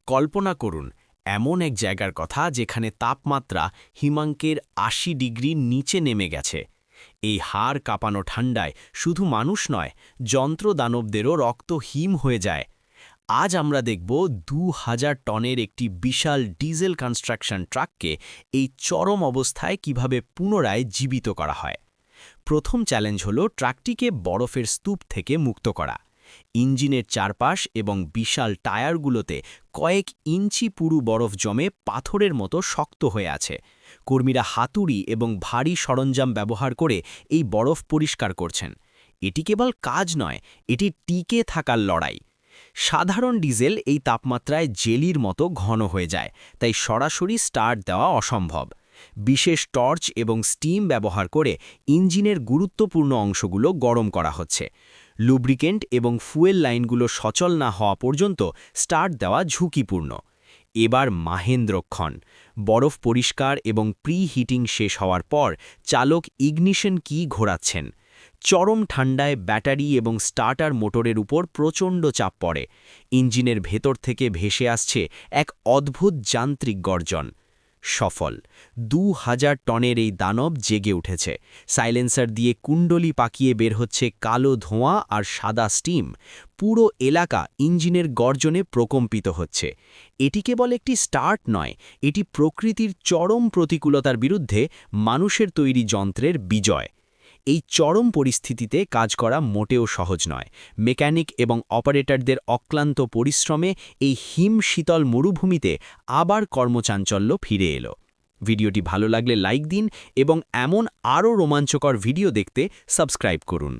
কল্পনা করুন এমন এক জায়গার কথা যেখানে তাপমাত্রা হিমাঙ্কের ৮০ ডিগ্রির নিচে নেমে গেছে। এই হাড় কাঁপানো ঠান্ডায় শুধু মানুষ নয়, যন্ত্র দানবদেরও রক্ত হিম হয়ে যায়। আজ আমরা দেখব ২০০০ টনের একটি বিশাল ডিজেল কনস্ট্রাকশন ট্রাককে এই চরম অবস্থায় কিভাবে পুনরায় জীবিত করা হয়। প্রথম চ্যালেঞ্জ হল ট্রাকটিকে বরফের স্তূপ থেকে মুক্ত করা। ইঞ্জিনের চারপাশ এবং বিশাল টায়ারগুলোতে কয়েক ইঞ্চি পুরু বরফ জমে পাথরের মতো শক্ত হয়ে আছে। কর্মীরা হাতুড়ি এবং ভারী সরঞ্জাম ব্যবহার করে এই বরফ পরিষ্কার করছেন। এটি কেবল কাজ নয়, এটি টিকে থাকার লড়াই। সাধারণ ডিজেল এই তাপমাত্রায় জেলির মতো ঘন হয়ে যায়, তাই সরাসরি স্টার্ট দেওয়া অসম্ভব। বিশেষ টর্চ এবং স্টিম ব্যবহার করে ইঞ্জিনের গুরুত্বপূর্ণ অংশগুলো গরম করা হচ্ছে। লুব্রিকেন্ট এবং ফুয়েল লাইনগুলো সচল না হওয়া পর্যন্ত স্টার্ট দেওয়া ঝুঁকিপূর্ণ। এবার মাহেন্দ্রক্ষণ। বরফ পরিষ্কার এবং প্রি হিটিং শেষ হওয়ার পর চালক ইগনিশন কি ঘোরাচ্ছেন। চরম ঠান্ডায় ব্যাটারি এবং স্টার্টার মোটরের উপর প্রচণ্ড চাপ পড়ে। ইঞ্জিনের ভেতর থেকে ভেসে আসছে এক অদ্ভুত যান্ত্রিক গর্জন। সফল। ২০০০ টনের এই দানব জেগে উঠেছে। সাইলেন্সার দিয়ে কুণ্ডলি পাকিয়ে বের হচ্ছে কালো ধোঁয়া আর সাদা স্টিম। পুরো এলাকা ইঞ্জিনের গর্জনে প্রকম্পিত হচ্ছে। এটি কেবল একটি স্টার্ট নয়, এটি প্রকৃতির চরম প্রতিকূলতার বিরুদ্ধে মানুষের তৈরি যন্ত্রের বিজয়। এই চরম পরিস্থিতিতে কাজ করা মোটেও সহজ নয়। মেকানিক এবং অপারেটরদের অক্লান্ত পরিশ্রমে এই হিম শীতল মরুভূমিতে আবার কর্মচাঞ্চল্য ফিরে এলো। ভিডিওটি ভালো লাগলে লাইক দিন এবং এমন আরও রোমাঞ্চকর ভিডিও দেখতে সাবস্ক্রাইব করুন।